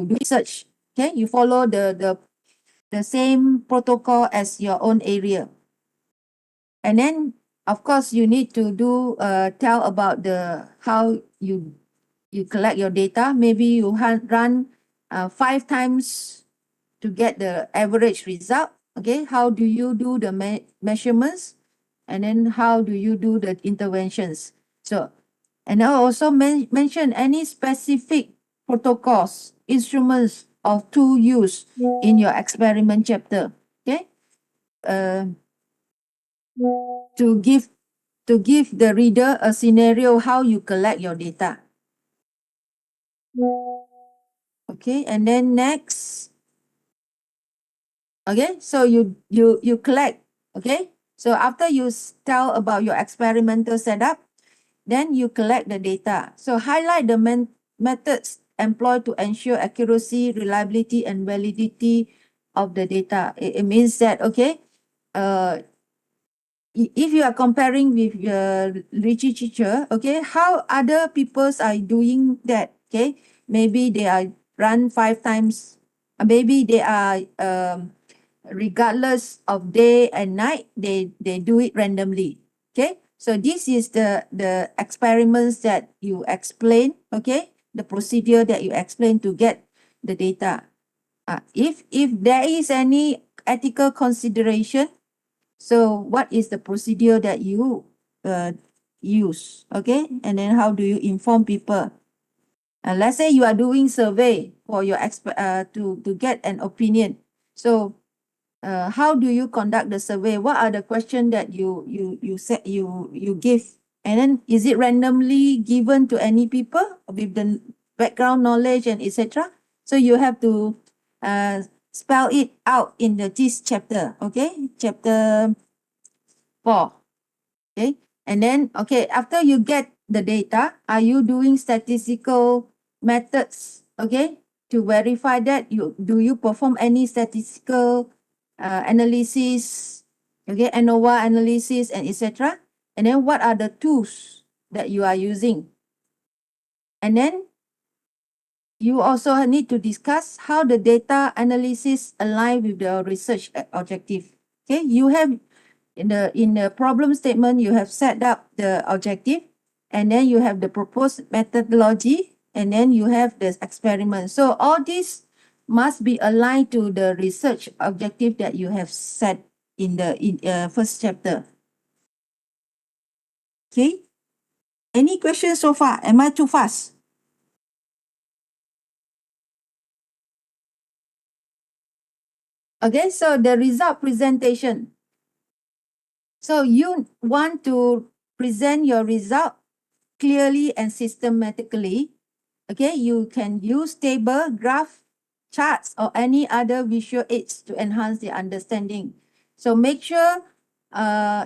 do research. Okay, you follow the same protocol as your own area. And then, of course, you need to do tell about the how you collect your data. Maybe you run 5 times to get the average result. Okay, how do you do the measurements, and then how do you do the interventions? So, and I also mention any specific protocols, instruments, or tool used in your experiment chapter. Okay, to give the reader a scenario how you collect your data. Okay, and then next. Okay, so you collect. Okay, so after you tell about your experimental setup, then you collect the data. So highlight the methods employed to ensure accuracy, reliability, and validity of the data. It means that, okay, if you are comparing with your literature, okay, how other peoples are doing that, okay, maybe they are run 5 times, maybe they are regardless of day and night, they do it randomly. Okay, so this is the experiments that you explain. Okay, the procedure that you explain to get the data. If there is any ethical consideration, so what is the procedure that you use? Okay, and then how do you inform people? Let's say you are doing survey for your to get an opinion. So how do you conduct the survey? What are the questions that you give? And then is it randomly given to any people with the background knowledge and etc.? So you have to spell it out in this chapter. Okay, chapter 4. Okay, and then okay, after you get the data, are you doing statistical methods? Okay, to verify that you perform any statistical analysis, okay, ANOVA analysis and etc. And then what are the tools that you are using? And then you also need to discuss how the data analysis align with the research objective. Okay, you have in the problem statement, you have set up the objective, and then you have the proposed methodology, and then you have the experiment. So all these must be aligned to the research objective that you have set in the first chapter. Okay, any questions so far? Am I too fast? Okay, so the result presentation. So you want to present your result clearly and systematically. Okay, you can use table, graph, charts, or any other visual aids to enhance the understanding. So make sure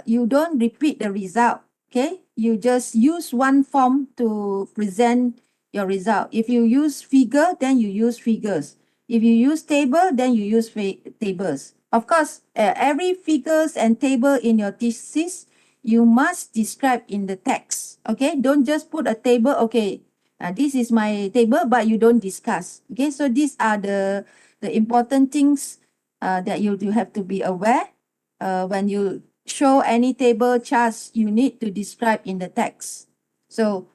you don't repeat the result. Okay, you just use one form to present your result. If you use figure, then you use figures. If you use table, then you use tables. Of course, every figures and table in your thesis, you must describe in the text. Okay, don't just put a table. Okay, this is my table, but you don't discuss. Okay, so these are the important things that you have to be aware. When you show any table charts, you need to describe in the text. So,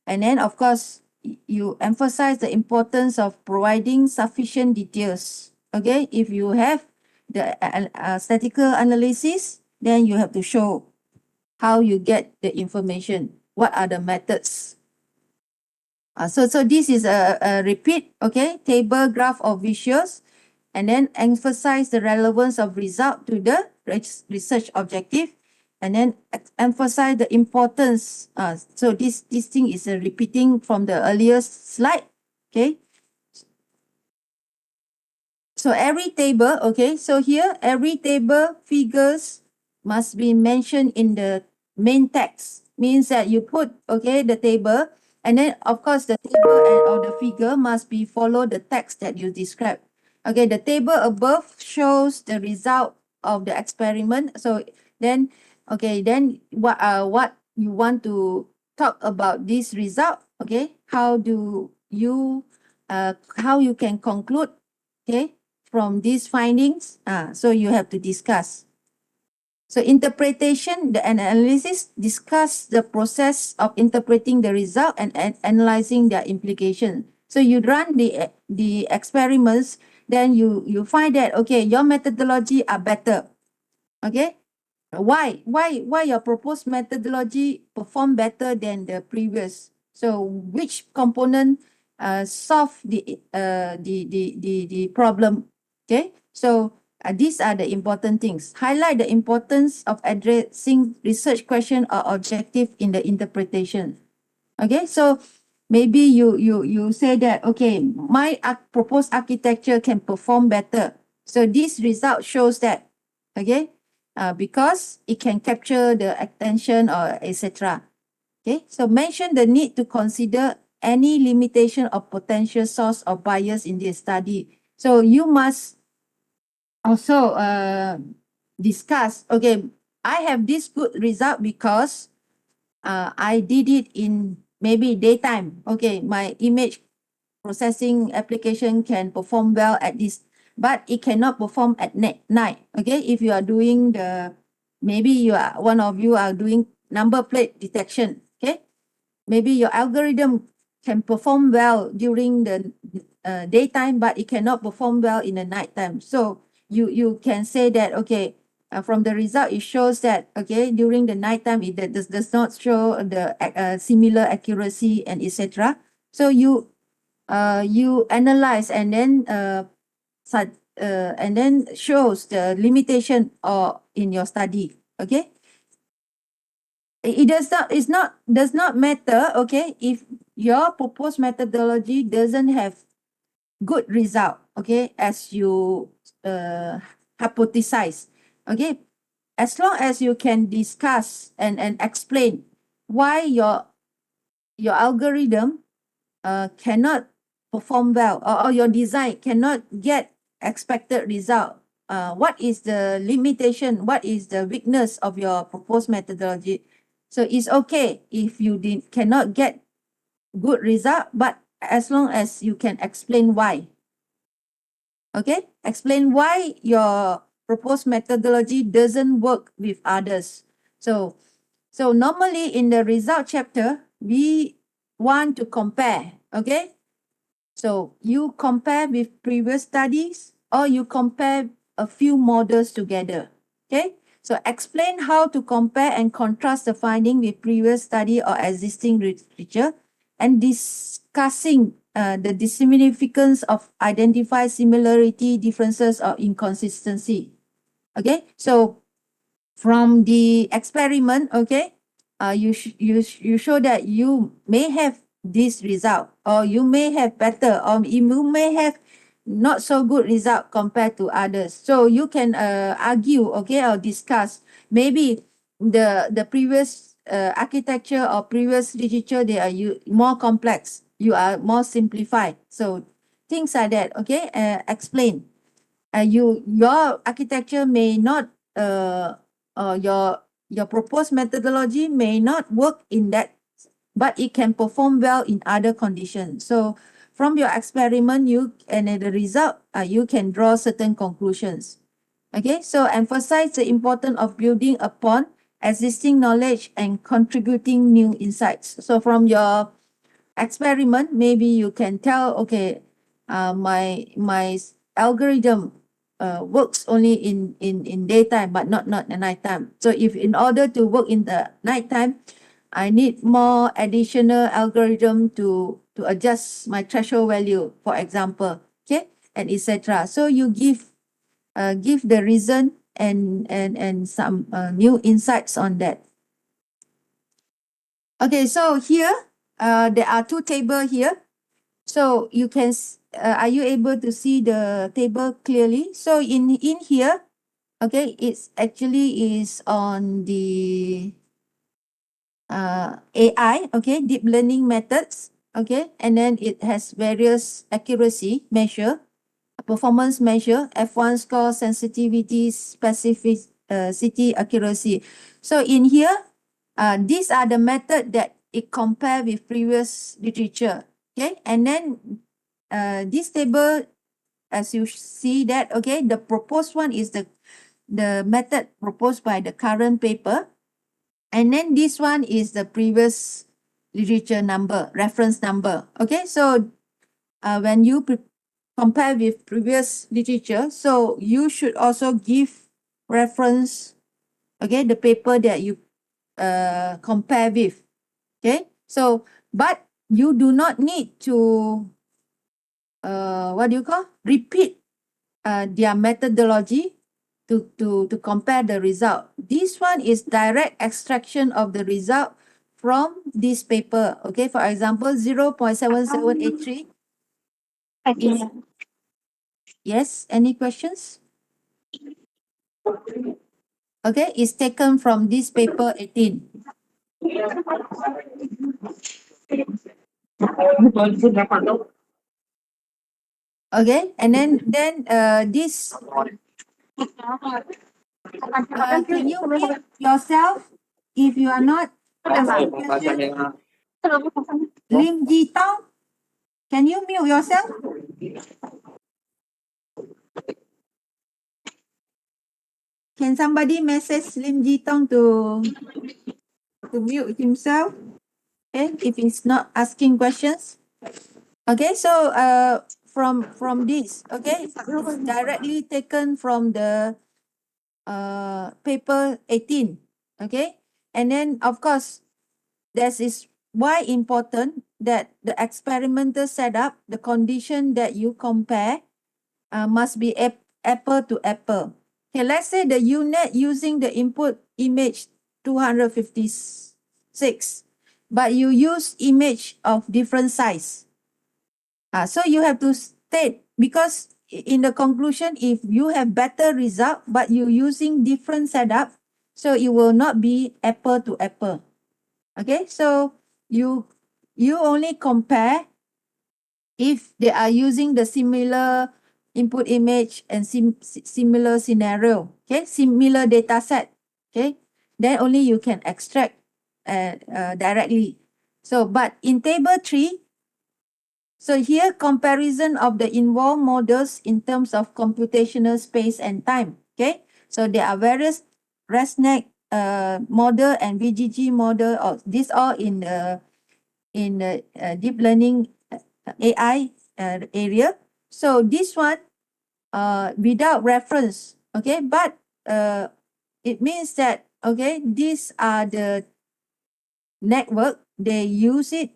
and then of course, you emphasize the importance of providing sufficient details. Okay, if you have the statistical analysis, then you have to show how you get the information. What are the methods? So this is a repeat, okay, table, graph, or visuals, and then emphasize the relevance of result to the research objective, and then emphasize the importance. So this thing is repeating from the earlier slide, okay. So every table, okay, so here every table figures must be mentioned in the main text. Means that you put, okay, the table, and then of course the table or the figure must be follow the text that you describe. Okay, the table above shows the result of the experiment. So then, okay, then what you want to talk about this result? Okay, how do you how you can conclude, okay, from these findings. So you have to discuss. So interpretation, the analysis discuss the process of interpreting the result and analyzing their implication. So you run the experiments, then you find that, okay, your methodology are better. Okay. Why your proposed methodology perform better than the previous? So which component solve the problem? Okay. So these are the important things. Highlight the importance of addressing research question or objective in the interpretation. Okay. So maybe you say that, okay, my proposed architecture can perform better. So this result shows that, okay, because it can capture the attention or etc. Okay, so mention the need to consider any limitation of potential source of bias in this study. So you must also discuss, okay, I have this good result because I did it in maybe daytime. Okay, my image processing application can perform well at this, but it cannot perform at night. Okay, if you are doing maybe one of you are doing number plate detection. Okay, maybe your algorithm can perform well during the daytime, but it cannot perform well in the nighttime. So you can say that, okay, from the result it shows that, okay, during the nighttime it does not show the similar accuracy and etc. So you analyze and then and then shows the limitation or in your study. Okay, it does not matter, okay, if your proposed methodology doesn't have good result, okay, as you hypothesize. Okay, as long as you can discuss and explain why your algorithm cannot perform well, or your design cannot get expected result. What is the limitation? What is the weakness of your proposed methodology? So it's okay if you cannot get good result, but as long as you can explain why. Okay, explain why your proposed methodology doesn't work with others. So normally in the result chapter, we want to compare. Okay, so you compare with previous studies or you compare a few models together. Okay, so explain how to compare and contrast the finding with previous study or existing literature, and discussing the significance of identify similarity, differences, or inconsistency. Okay, so from the experiment, okay, you show that you may have this result, or you may have better, or you may have not so good result compared to others. So you can argue, okay, or discuss. Maybe the previous architecture or previous literature, they are more complex. You are more simplified. So things like that, okay, explain. Your architecture may not your proposed methodology may not work in that, but it can perform well in other conditions. So from your experiment, and the result, you can draw certain conclusions. Okay, so emphasize the importance of building upon existing knowledge and contributing new insights. So from your experiment, maybe you can tell, okay, my algorithm works only in daytime, but not at nighttime. So if in order to work in the nighttime, I need more additional algorithm to adjust my threshold value, for example, okay, and etc. So you give the reason and some new insights on that. Okay, so here there are two tables here. So you can, are you able to see the table clearly? So in here, okay, it's actually is on the AI, okay, deep learning methods, okay, and then it has various accuracy measure, performance measure, F1 score, sensitivity, specificity, accuracy. So in here, these are the method that it compare with previous literature, okay, and then this table, as you see that, okay, the proposed one is the method proposed by the current paper. And then this one is the previous literature number, reference number. Okay, so when you compare with previous literature, so you should also give reference, okay, the paper that you compare with. Okay, so but you do not need to what do you call, repeat their methodology to compare the result. This one is direct extraction of the result from this paper. Okay, for example, 0.7783 is, yes, any questions? Okay, is taken from this paper 18. Okay, and then this can you mute yourself if you are not asking questions? Lim Ji Tong, can you mute yourself? Can somebody message Lim Ji Tong to mute himself? Okay, if he's not asking questions. Okay, so from this, okay, it's directly taken from the paper 18. Okay, and then of course this is why important that the experimental setup, the condition that you compare must be apple to apple. Okay, let's say the unit using the input image 256, but you use image of different size. So you have to state, because in the conclusion, if you have better result, but you using different setup, so it will not be apple to apple. Okay, so you only compare if they are using the similar input image and similar scenario, okay, similar data set, okay, then only you can extract directly. So, but in table 3, so here comparison of the involved models in terms of computational space and time, okay. So there are various ResNet model and VGG model, or these all in the deep learning AI area. So this one without reference, okay, but it means that, okay, these are the network, they use it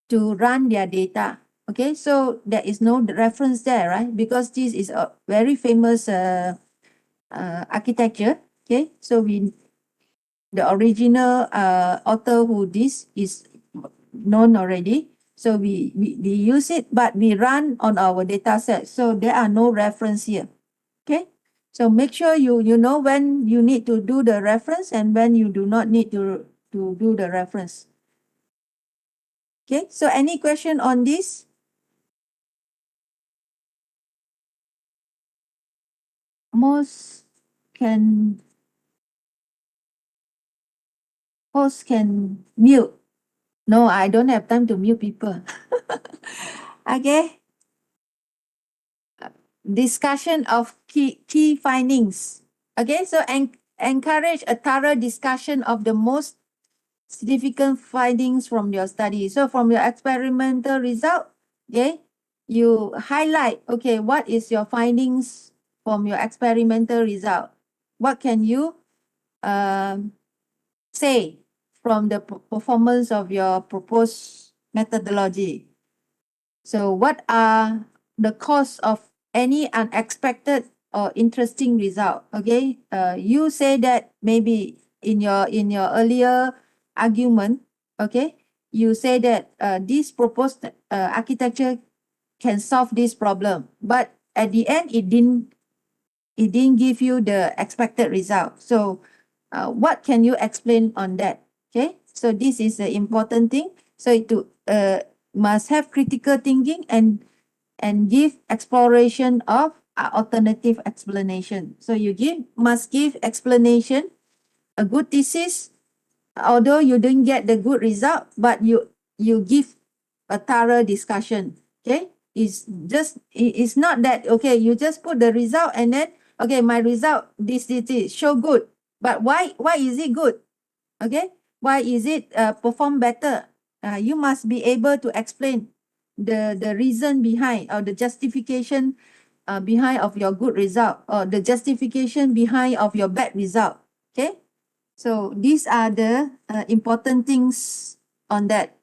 to run their data. Okay, so there is no reference there, right? Because this is a very famous architecture. Okay, so the original author who this is known already. So we use it, but we run on our data set. So there are no reference here. Okay. So make sure you know when you need to do the reference and when you do not need to do the reference. Okay. So any question on this? Most can host can mute. No, I don't have time to mute people. Okay. Discussion of key findings. Okay, so encourage a thorough discussion of the most significant findings from your study. So from your experimental result, okay, you highlight, okay, what is your findings from your experimental result? What can you say from the performance of your proposed methodology? So what are the cause of any unexpected or interesting result? Okay, you say that maybe in your earlier argument, okay, you say that this proposed architecture can solve this problem, but at the end it didn't give you the expected result. So what can you explain on that? Okay, so this is the important thing. So to must have critical thinking and give exploration of alternative explanation. So you must give explanation, a good thesis, although you didn't get the good result, but you give a thorough discussion. Okay, it's not that, okay, you just put the result and then, okay, my result, this, show good. But why is it good? Okay, why is it perform better? You must be able to explain the reason behind, or the justification behind of your good result, or the justification behind of your bad result. Okay, so these are the important things on that.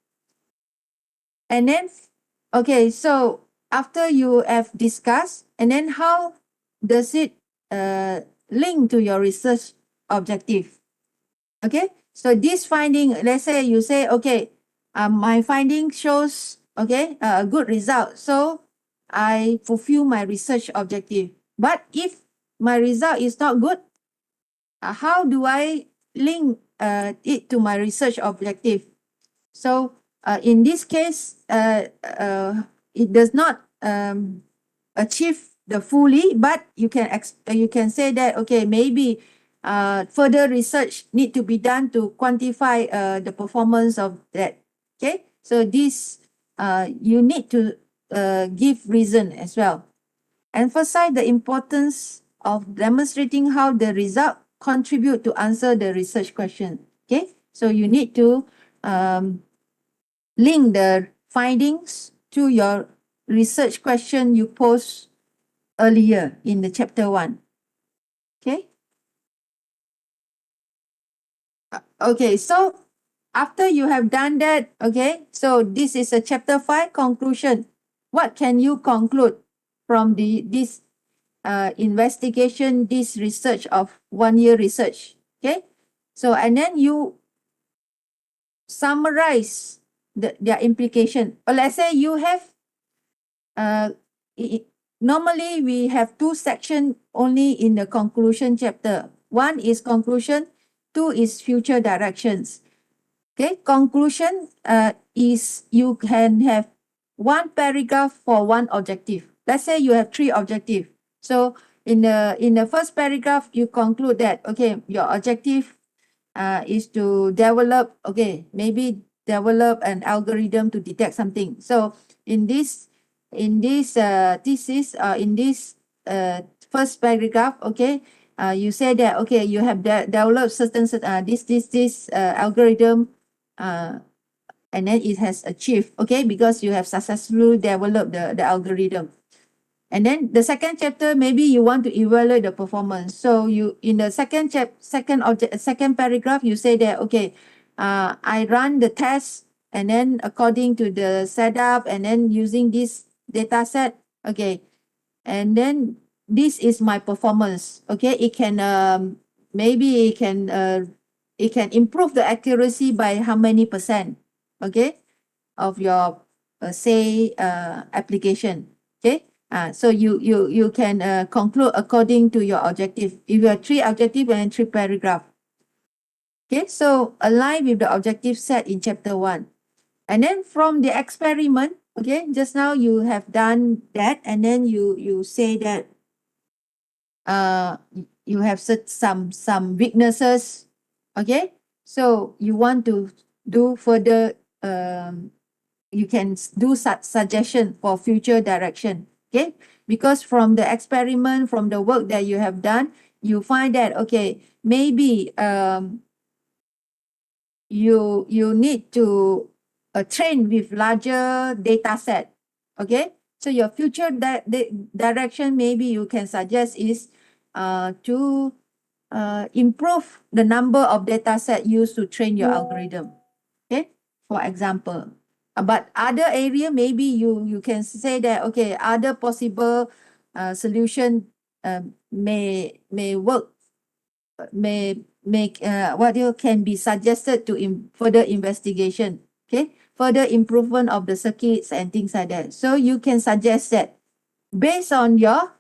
And then, okay, so after you have discussed, and then how does it link to your research objective? Okay, so this finding, let's say you say, okay, my finding shows, okay, a good result. So I fulfill my research objective. But if my result is not good, how do I link it to my research objective? So in this case, it does not achieve the fully, but you can say that, okay, maybe further research need to be done to quantify the performance of that. Okay, so this you need to give reason as well. Emphasize the importance of demonstrating how the result contribute to answer the research question. Okay, so you need to link the findings to your research question you posed earlier in the chapter 1. Okay. Okay, so after you have done that, okay, so this is a chapter 5 conclusion. What can you conclude from this investigation, this research of 1 year research? Okay, so and then you summarize their implication. Or let's say you have uh, normally we have 2 sections only in the conclusion chapter. One is conclusion, 2 is future directions. Okay, conclusion is you can have 1 paragraph for 1 objective. Let's say you have 3 objectives. So in the first paragraph, you conclude that, okay, your objective is to develop, okay, maybe develop an algorithm to detect something. So in this thesis, in this first paragraph, okay, you say that, okay, you have developed certain this algorithm, and then it has achieved, okay, because you have successfully developed the algorithm. And then the second chapter, maybe you want to evaluate the performance. So you, in the second paragraph, you say that, okay, I run the test, and then according to the setup, and then using this data set, okay, and then this is my performance. Okay, it can maybe it can improve the accuracy by how many percent, okay, of your say application. Okay, so you can conclude according to your objective. If you have 3 objective and 3 paragraph. Okay, so align with the objective set in chapter 1. And then from the experiment, okay, just now you have done that, and then you say that you have some weaknesses. Okay, so you want to do further, you can do suggestion for future direction. Okay, because from the experiment, from the work that you have done, you find that, okay, maybe you need to train with larger data set. Okay, so your future direction, maybe you can suggest is to improve the number of data set used to train your algorithm. Okay, for example. But other area, maybe you can say that, okay, other possible solution may work, may make what you can be suggested to further investigation. Okay, further improvement of the circuits and things like that. So you can suggest that based on your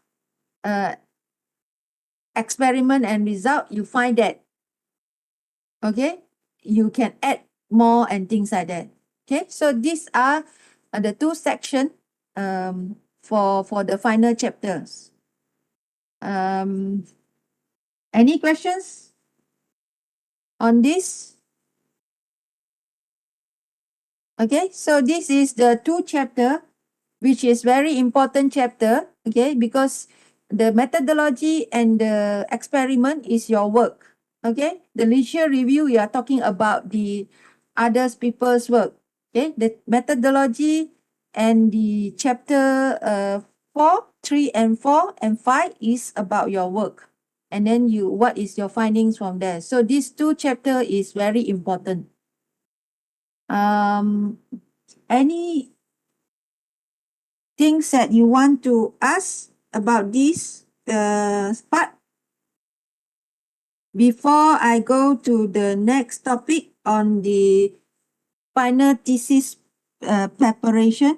experiment and result, you find that, okay, you can add more and things like that. Okay, so these are the 2 sections for the final chapters. Any questions on this? Okay, so this is the 2 chapter which is very important chapter, okay, because the methodology and the experiment is your work, okay. The literature review, you are talking about the others people's work, okay. The methodology and the chapter 4, 3 and 4 and 5 is about your work, and then what is your findings from there. So these two chapter is very important. Any things that you want to ask about this part before I go to the next topic on the final thesis preparation?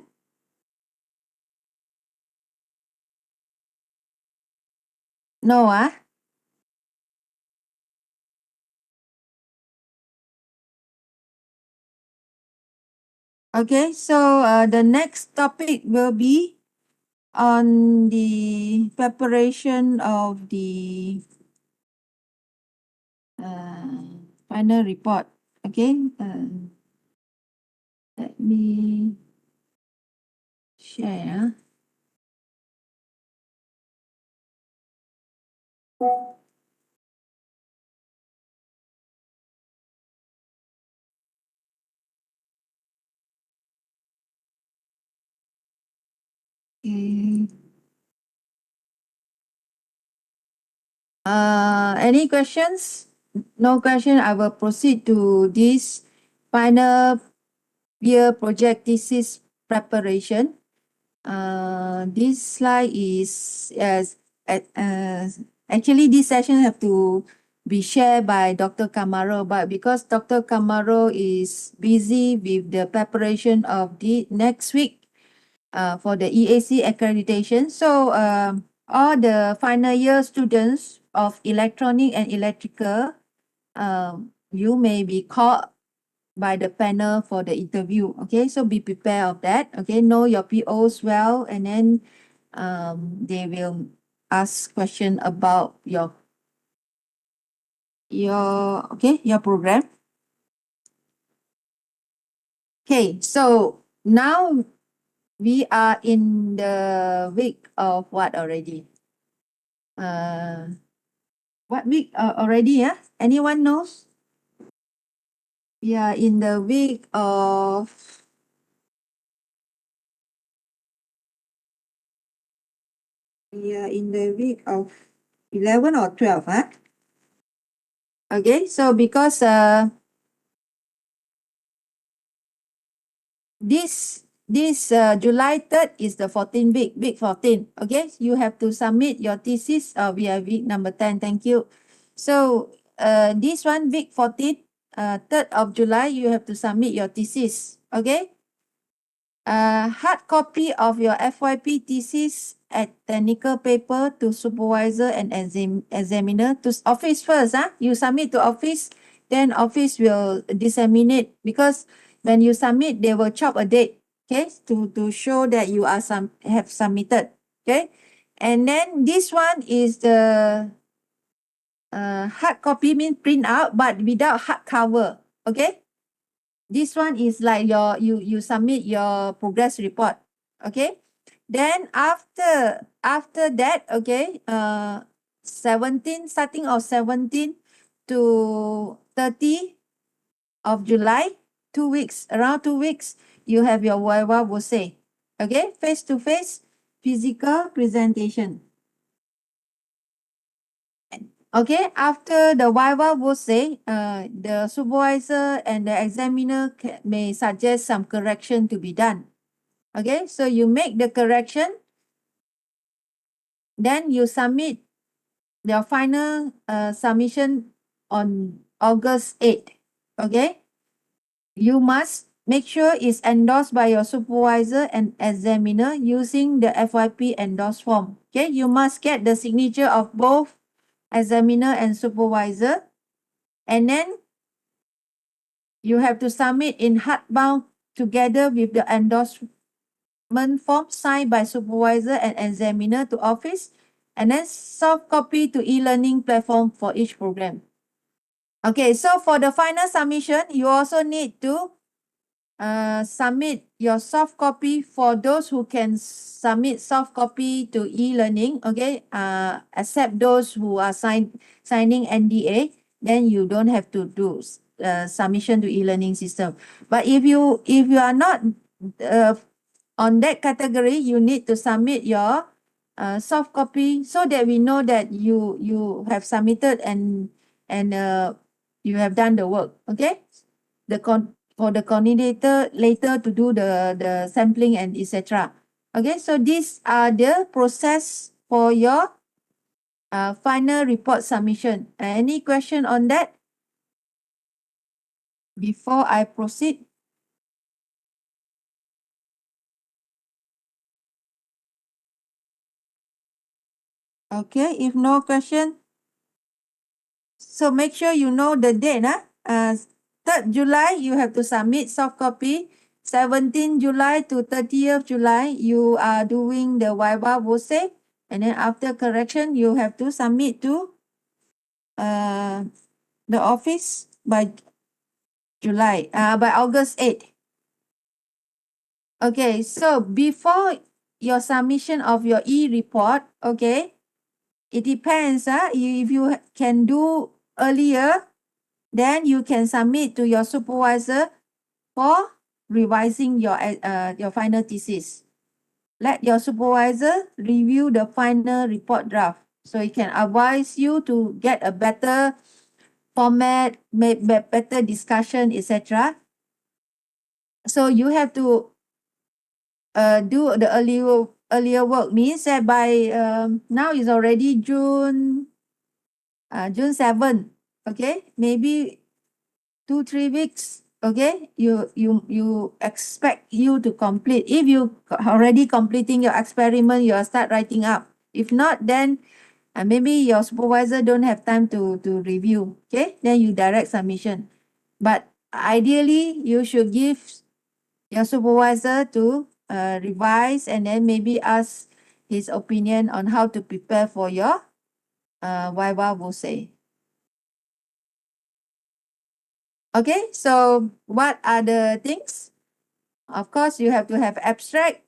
No, ah? Okay, so the next topic will be on the preparation of the final report. Okay, let me share. Okay. Any questions? No question. I will proceed to this final year project thesis preparation. This slide is actually this session have to be shared by Dr. Kamaro, but because Dr. Kamaro is busy with the preparation of the next week for the EAC accreditation, so all the final year students of electronic and electrical, you may be called by the panel for the interview. Okay, so be prepared of that. Okay, know your POs well, and then they will ask question about your program. Okay, so now we are in the week of what already? What week already? Yeah, anyone knows? We are in the week of we are in the week of 11 or 12, huh? Okay, so because this July 3rd is the 14th week, week 14. Okay, you have to submit your thesis. We are week number 10. Thank you. So this one, week 14, 3rd of July, you have to submit your thesis. Okay. Hard copy of your FYP thesis at technical paper to supervisor and examiner to office first. You submit to office, then office will disseminate, because when you submit, they will chop a date, okay, to show that you are have submitted. Okay, and then this one is the hard copy, mean print out but without hard cover. Okay, this one is like you submit your progress report. Okay, then after that, okay, 17, starting of 17 to 30 of July, 2 weeks, around 2 weeks, you have your viva voce. Okay, face to face physical presentation. Okay, after the viva voce, the supervisor and the examiner may suggest some correction to be done. Okay, so you make the correction, then you submit your final submission on August 8th. Okay, you must make sure it's endorsed by your supervisor and examiner using the FYP endorse form. Okay, you must get the signature of both examiner and supervisor, and then you have to submit in hardbound together with the endorsement form signed by supervisor and examiner to office, and then soft copy to e-learning platform for each program. Okay, so for the final submission, you also need to submit your soft copy for those who can submit soft copy to e-learning, okay, except those who are signing NDA, then you don't have to do submission to e-learning system. But if you are not on that category, you need to submit your soft copy so that we know that you have submitted and you have done the work, okay? For the coordinator later to do the sampling and etc. Okay, so these are the process for your final report submission. Any question on that before I proceed? Okay, if no question, so make sure you know the date. 3rd July, you have to submit soft copy. 17 July to 30th July, you are doing the Viva Voce. And then after correction, you have to submit to the office by by August 8th. Okay, so before your submission of your e-report, okay, it depends. If you can do earlier, then you can submit to your supervisor for revising your final thesis. Let your supervisor review the final report draft so he can advise you to get a better format, make better discussion, etc. So you have to do the earlier work. Means that by now is already June 7th. Okay, maybe 2-3 weeks. Okay, you expect you to complete. If you already completing your experiment, you start writing up. If not, then maybe your supervisor don't have time to review. Okay, then you direct submission. But ideally, you should give your supervisor to revise and then maybe ask his opinion on how to prepare for your Viva Voce. Okay, so what are the things? Of course, you have to have abstract,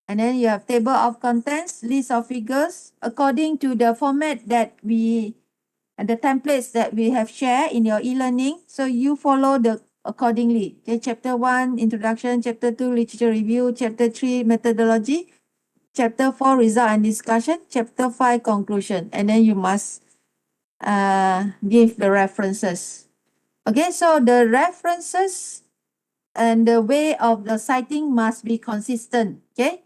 and then you have table of contents, list of figures, according to the format that the templates that we have shared in your e-learning. So you follow the accordingly. Okay, chapter 1, introduction, chapter 2, literature review, chapter 3, methodology, chapter 4, result and discussion, chapter 5, conclusion, and then you must give the references. Okay, so the references and the way of the citing must be consistent. Okay,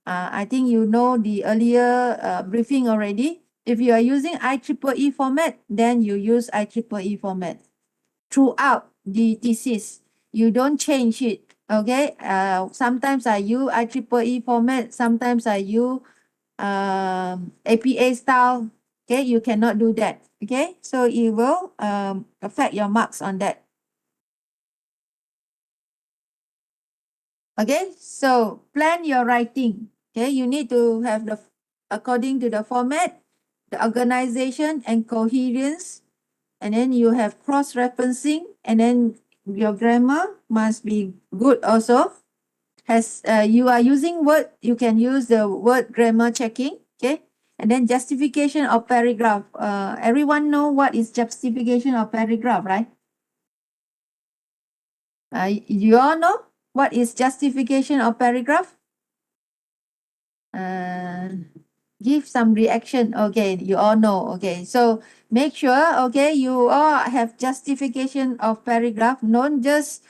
I think you know the earlier briefing already. If you are using IEEE format, then you use IEEE format throughout the thesis. You don't change it. Okay, sometimes I use IEEE format, sometimes I use APA style. Okay, you cannot do that. Okay, so it will affect your marks on that. Okay, so plan your writing. Okay, you need to have according to the format, the organization and coherence, and then you have cross-referencing, and then your grammar must be good also. You are using word, you can use the word grammar checking. Okay, and then justification of paragraph. Everyone know what is justification of paragraph, right? You all know what is justification of paragraph? Give some reaction. Okay, you all know. Okay, so make sure, okay, you all have justification of paragraph. Don't just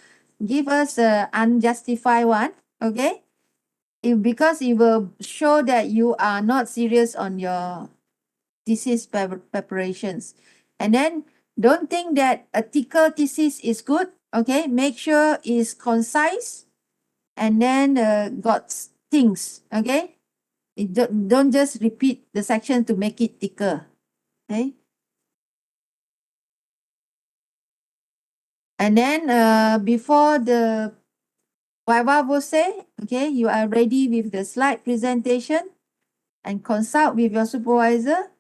give us a unjustified one. Okay, because it will show that you are not serious on your thesis preparations. And then don't think that a thicker thesis is good. Okay, make sure it's concise and then got things. Okay, don't just repeat the section to make it thicker. Okay. And then before the Viva Voce, okay, you are ready with the slide presentation and consult with your supervisor.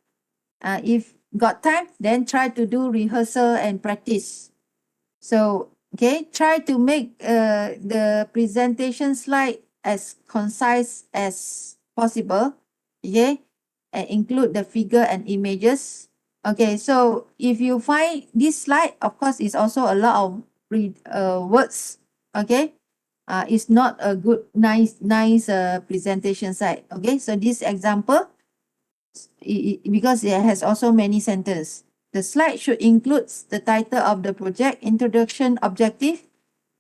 If got time, then try to do rehearsal and practice. So Okay, try to make the presentation slide as concise as possible. Okay, and include the figure and images. Okay, so if you find this slide, of course, it's also a lot of words. Okay, it's not a good, nice presentation slide. Okay, so this example, because it has also many sentences. The slide should include the title of the project, introduction, objective,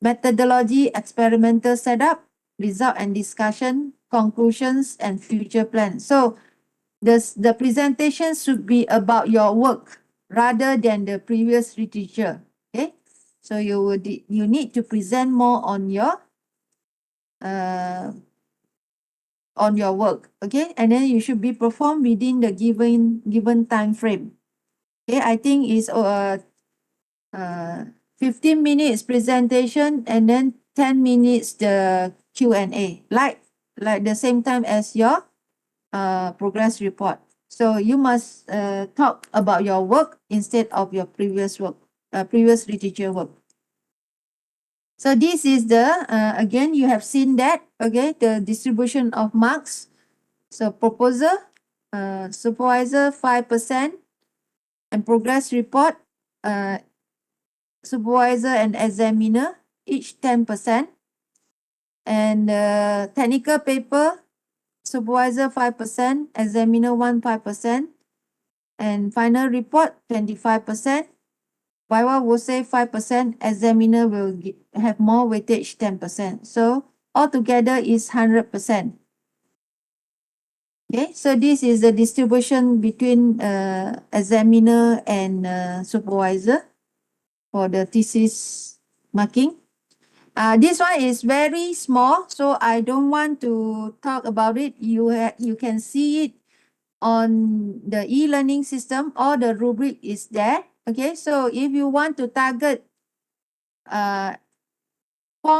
methodology, experimental setup, result and discussion, conclusions, and future plans. So the presentation should be about your work rather than the previous literature. Okay, so you need to present more uh, on your work. Okay, and then you should be performed within the given time frame. Okay, I think is 15 minutes presentation and then 10 minutes the Q&A, like the same time as your progress report. So you must talk about your work instead of your previous work, previous literature work. So this is the, again, you have seen that, okay, the distribution of marks. So proposer, supervisor 5%, and progress report, supervisor and examiner, each 10%. And technical paper, supervisor 5%, examiner 5%, and final report 25%. Viva will say 5%, examiner will have more weightage 10%. So altogether is 100%. Okay, so this is the distribution between examiner and supervisor for the thesis marking. This one is very small, so I don't want to talk about it. You can see it on the e-learning system. All the rubric is there. Okay, so if you want to target 4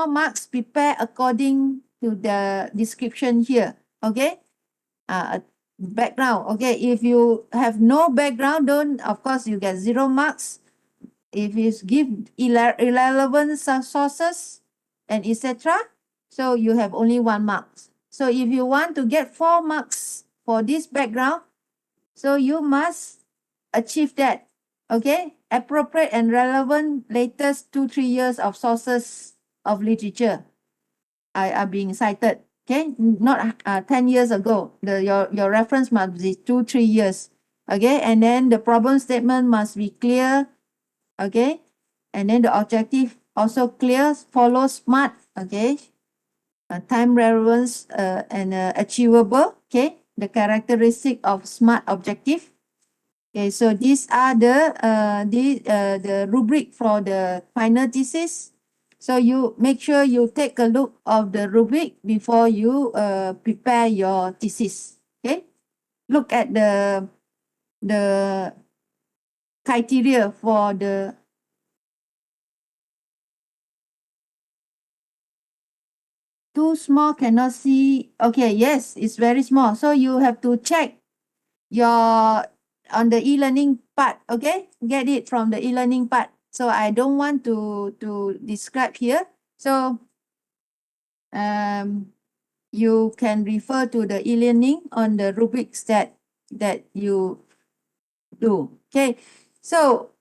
marks, prepare according to the description here. Okay, background. Okay, if you have no background, don't, of course you get 0 marks. If you give irrelevant sources and etc., so you have only 1 mark. So if you want to get 4 marks for this background, so you must achieve that. Okay, appropriate and relevant latest 2-3 years of sources of literature are being cited. Okay, not 10 years ago. Your reference must be 2-3 years. Okay, and then the problem statement must be clear. Okay, and then the objective also clear, follow SMART. Okay, time relevance and achievable. Okay, the characteristic of SMART objective. Okay, so these are the rubric for the final thesis. So you make sure you take a look of the rubric before you prepare your thesis. Okay, look at the criteria for the too small, cannot see. Okay, yes, it's very small. So you have to check your on the e-learning part. Okay, get it from the e-learning part. So I don't want to describe here. So you can refer to the e-learning on the rubrics that you do. Okay, so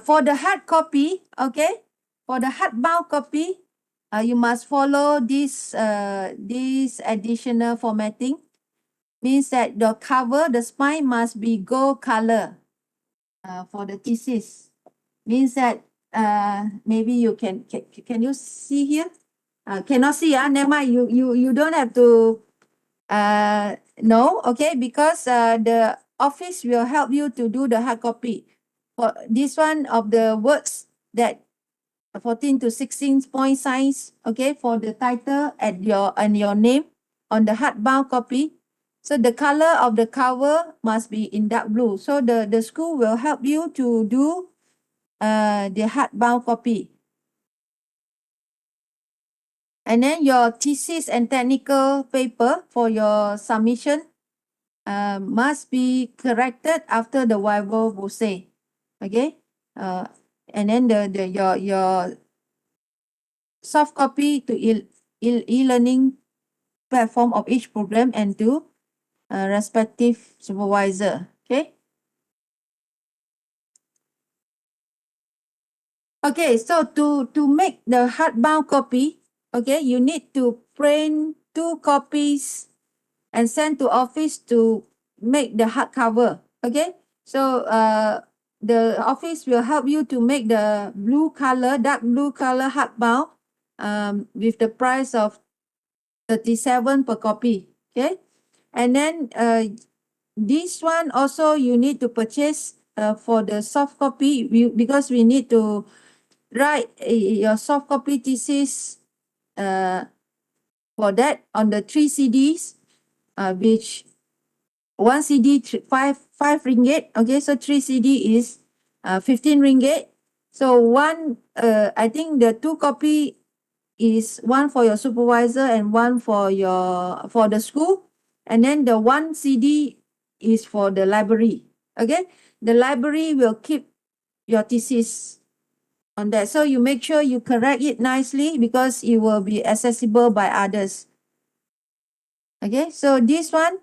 for the hard copy, okay, for the hardbound copy, you must follow this additional formatting. Means that the cover, the spine must be gold color for the thesis. Means that maybe you can you see here? Cannot see, never mind. You don't have to no, okay, because the office will help you to do the hard copy. For this one of the words that 14 to 16 point size, okay, for the title and your name on the hardbound copy. So the color of the cover must be in dark blue. So the school will help you to do the hardbound copy. And then your thesis and technical paper for your submission must be corrected after the Viva will say. Okay. And then your soft copy to e-learning platform of each program and to respective supervisor. Okay. Okay, so to make the hardbound copy, okay, you need to print 2 copies and send to office to make the hardcover. Okay, so the office will help you to make the blue color, dark blue color hardbound with the price of 37 per copy. Okay, and then this one also you need to purchase for the soft copy because we need to write your soft copy thesis for that on the 3 CDs, which one CD five ringgit. Okay, so 3 CD is 15 ringgit. So one, I think the 2 copy is one for your supervisor and one for the school, and then the 1 CD is for the library. Okay, the library will keep your thesis on that. So you make sure you correct it nicely because it will be accessible by others. Okay, so this one,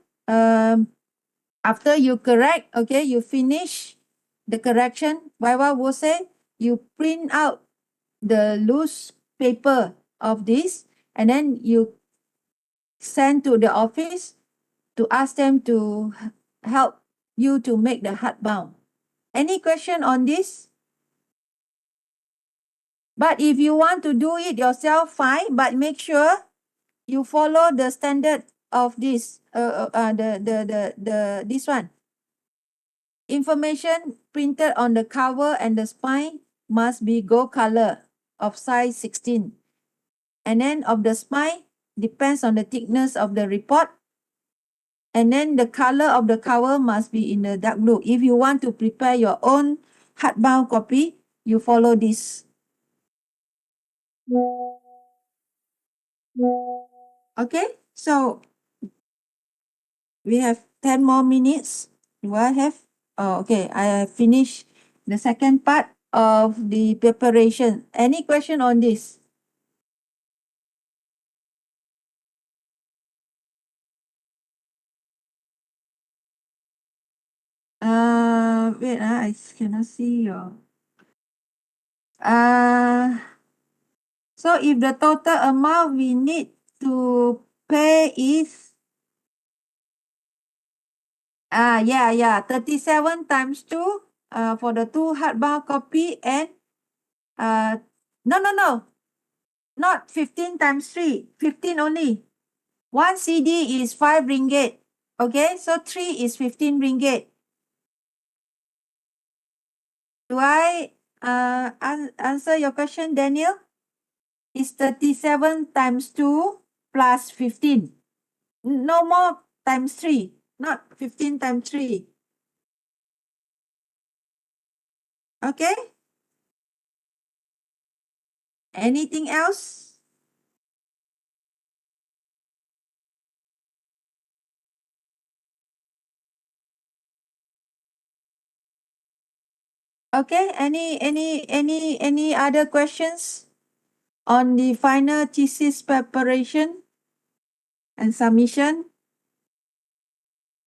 after you correct, okay, you finish the correction, Viva will say, you print out the loose paper of this and then you send to the office to ask them to help you to make the hardbound. Any question on this? But if you want to do it yourself, fine, but make sure you follow the standard of this, this one. Information printed on the cover and the spine must be gold color of size 16. And then of the spine depends on the thickness of the report. And then the color of the cover must be in the dark blue. If you want to prepare your own hardbound copy, you follow this. Okay, so we have 10 more minutes. Do I have? Oh, okay. I have finished the second part of the preparation. Any question on this? Wait, I cannot see your. So if the total amount we need to pay is, yeah, 37 times 2, for the 2 hardbound copy and, no, not 15 times 3, 15 only. 1 CD is 5 ringgit. Okay, so 3 is 15 ringgit. Do I answer your question, Daniel? It's 37 times 2 plus 15. No more times 3, not 15 times 3. Okay? Anything else? Okay, any other questions on the final thesis preparation and submission?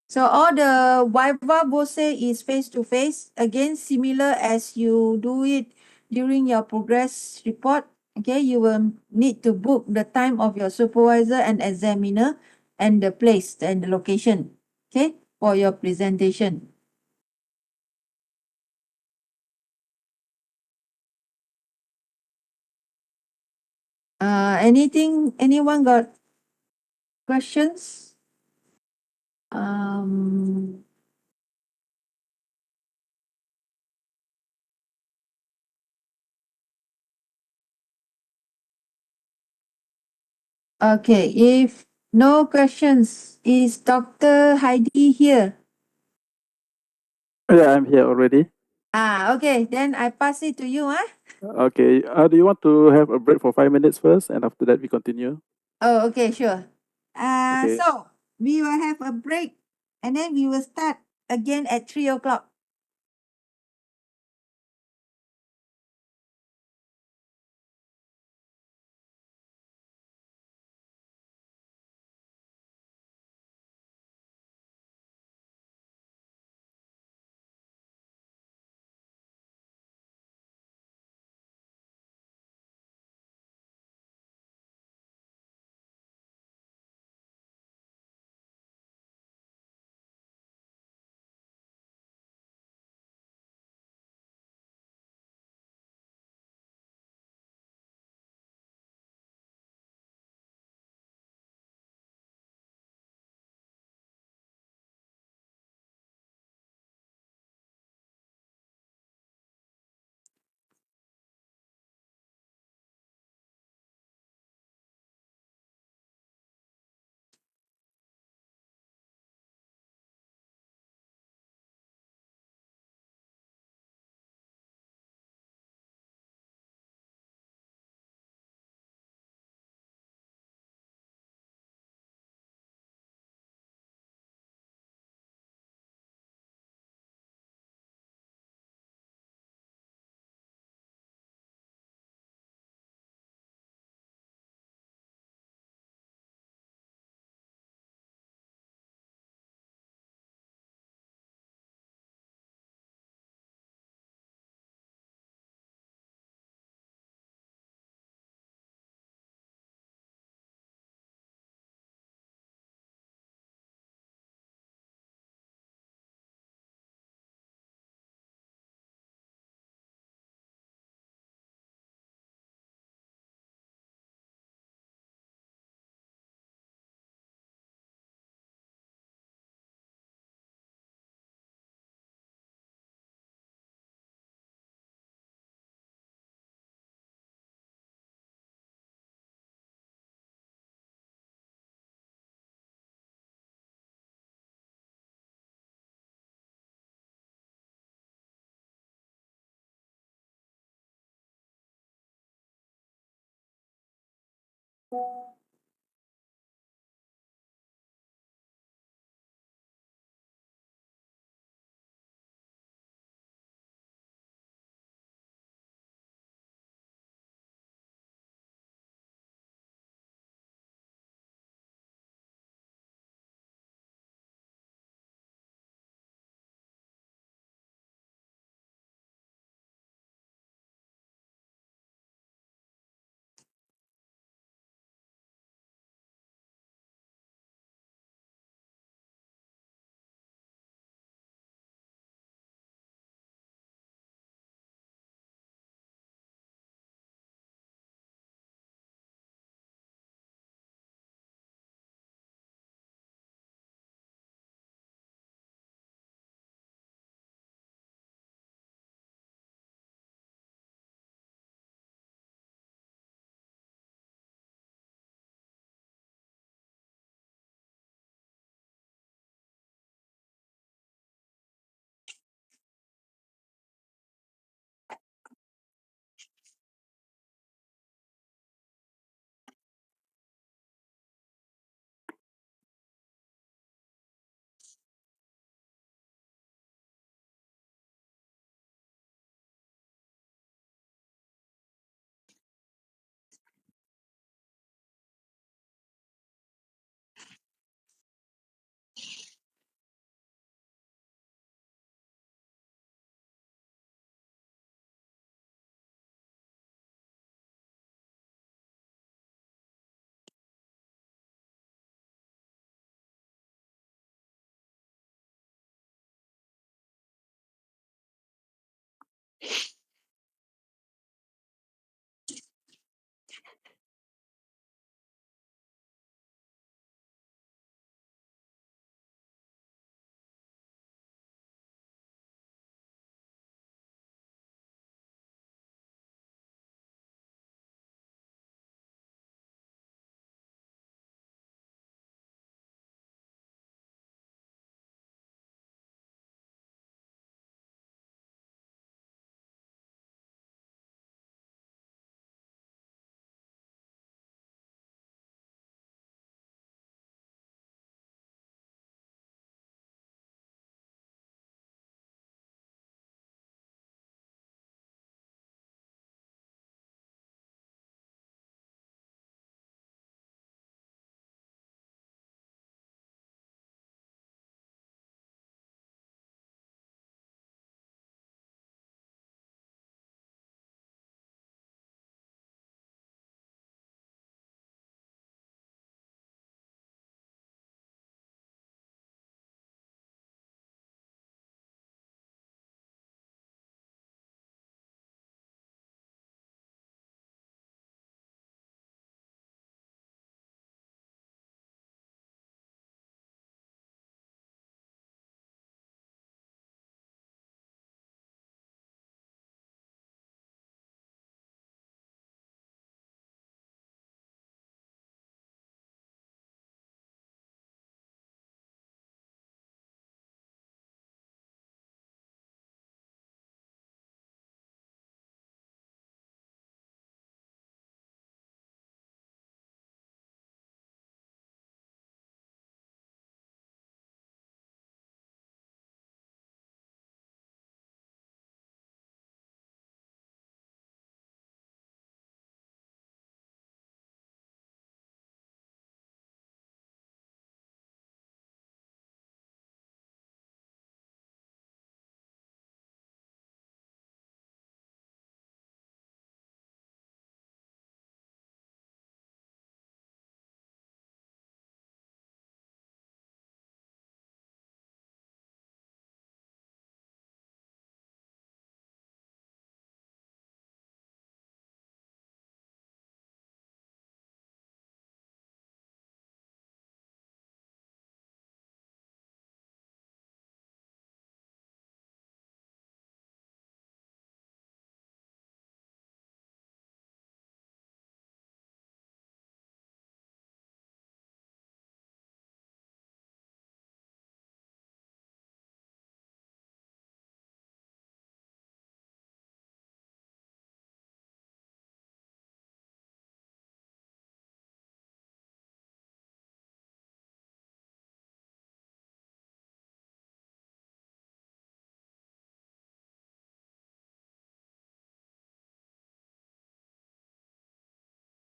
So all the Viva Bose is face-to-face. Again, similar as you do it during your progress report. Okay, you will need to book the time of your supervisor and examiner and the place and the location. Okay, for your presentation. Anyone got questions? Um, okay, if no questions, is Dr. Heidi here? Yeah, I'm here already. Okay, then I pass it to you, huh? Okay. Do you want to have a break for 5 minutes first, and after that we continue? Oh, okay, sure. Okay. So we will have a break and then we will start again at 3 o'clock.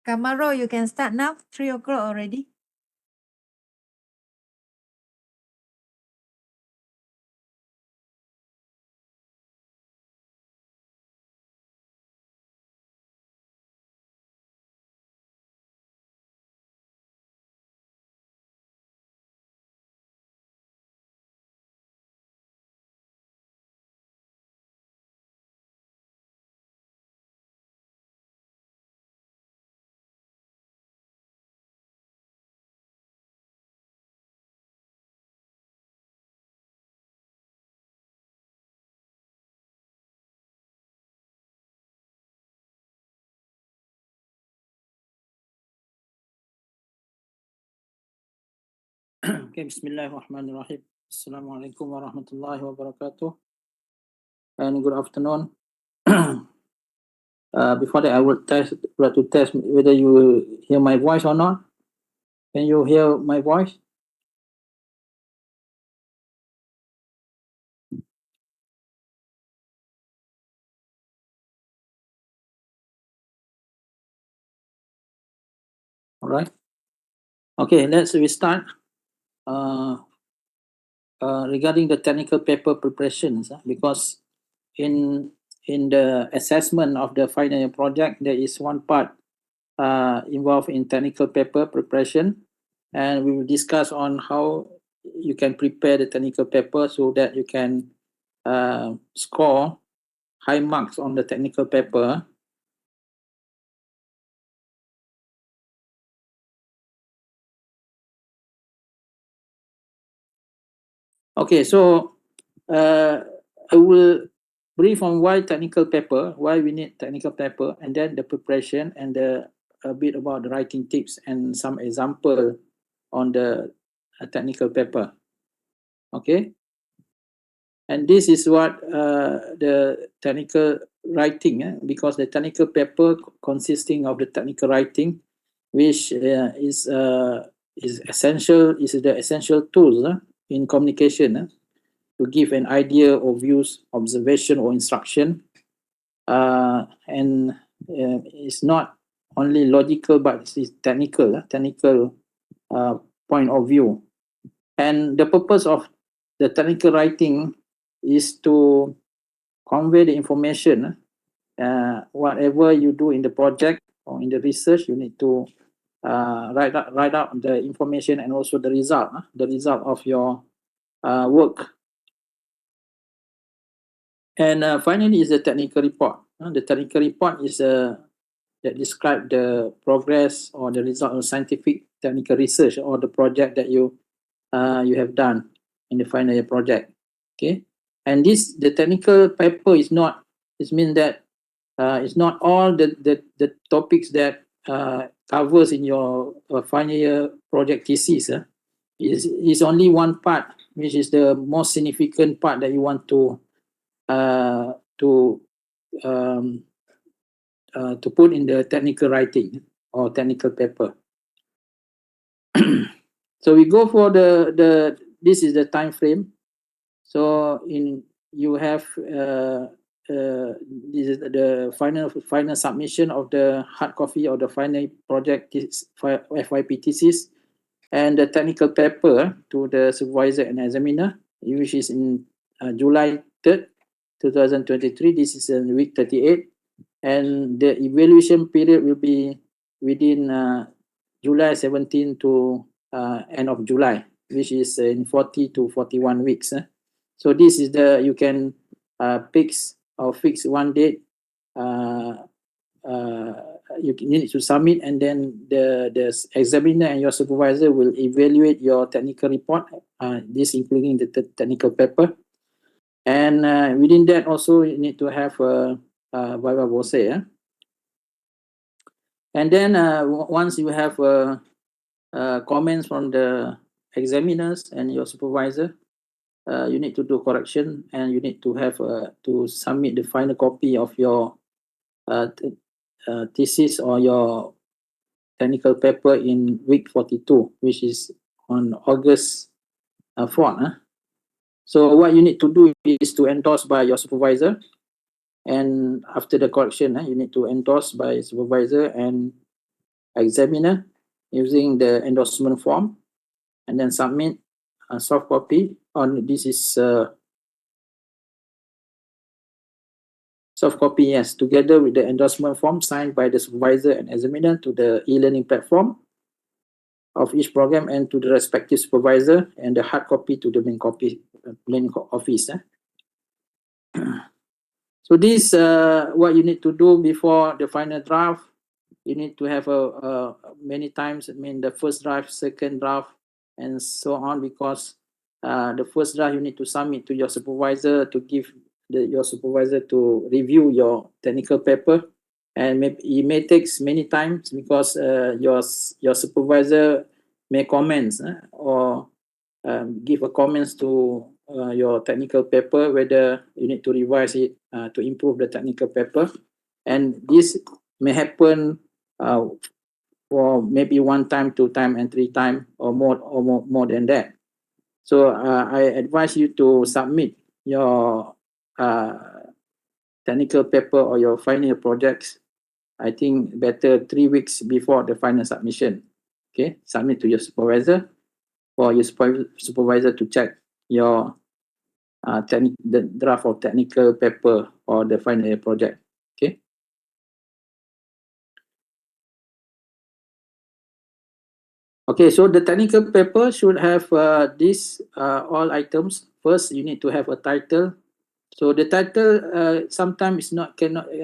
Kamaro, you can start now. 3 o'clock already. Okay, Bismillahirrahmanirrahim. Assalamualaikum warahmatullahi wabarakatuh. And good afternoon. Before that, I would like to test whether you hear my voice or not. Can you hear my voice? All right. Okay, let's restart. Regarding the technical paper preparations, because in the assessment of the final year project, there is one part involved in technical paper preparation, and we will discuss on how you can prepare the technical paper so that you can score high marks on the technical paper. Okay, so I will brief on why technical paper, why we need technical paper, and then the preparation and a bit about the writing tips and some example on the technical paper. Okay, and this is what the technical writing, because the technical paper consisting of the technical writing, which is essential, is the essential tools in communication to give an idea or views, observation or instruction, and it's not only logical but it's technical point of view. And the purpose of the technical writing is to convey the information. Whatever you do in the project or in the research, you need to write out the information and also the result of your work. And finally is the technical report. The technical report is that describe the progress or the result of scientific technical research or the project that you have done in the final year project. Okay, and the technical paper is not, it means that it's not all the topics that covers in your final year project thesis. Is only one part, which is the most significant part that you want to put in the technical writing or technical paper. So we go for the this is the time frame. So you have this is the final submission of the hard copy of the final project FYP thesis and the technical paper to the supervisor and examiner, which is in July 3rd, 2023. This is in week 38, and the evaluation period will be within July 17 to end of July, which is in 40 to 41 weeks. So this is you can fix one date. You need to submit, and then the examiner and your supervisor will evaluate your technical report, this including the technical paper. And within that also you need to have a viva voce. And then once you have comments from the examiners and your supervisor, you need to do correction, and you need to have to submit the final copy of your thesis or your technical paper in week 42, which is on August 4th. So what you need to do is to endorse by your supervisor, and after the correction, you need to endorse by supervisor, and examiner using the endorsement form, and then submit a soft copy on this is soft copy, yes, together with the endorsement form signed by the supervisor and examiner to the e-learning platform of each program and to the respective supervisor, and the hard copy to the main office. So this what you need to do before the final draft. You need to have a many times, I mean the first draft, second draft, and so on, because the first draft you need to submit to your supervisor to give your supervisor to review your technical paper, and it may take many times because your supervisor may comments or give a comments to your technical paper, whether you need to revise it to improve the technical paper, and this may happen for maybe 1 time, 2 time, and 3 time, or more than that. So I advise you to submit your technical paper or your final projects. I think better 3 weeks before the final submission. Okay, submit to your supervisor for your supervisor to check your the draft of technical paper or the final project. Okay. Okay, so the technical paper should have these all items. First, you need to have a title. So the title sometimes cannot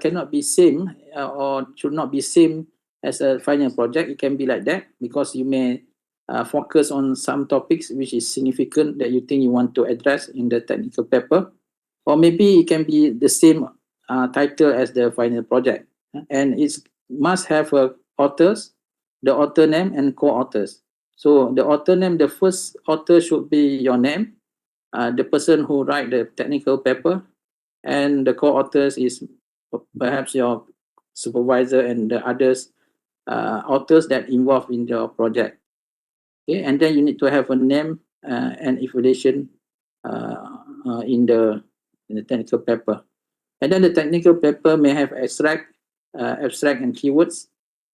cannot be same or should not be same as a final project. It can be like that because you may focus on some topics which is significant that you think you want to address in the technical paper, or maybe it can be the same title as the final project, and it must have authors, the author name and co-authors. So the author name, the first author should be your name, the person who write the technical paper, and the co-authors is perhaps your supervisor and the others authors that involved in your project. Okay, and then you need to have a name and affiliation in the technical paper, and then the technical paper may have abstract and keywords.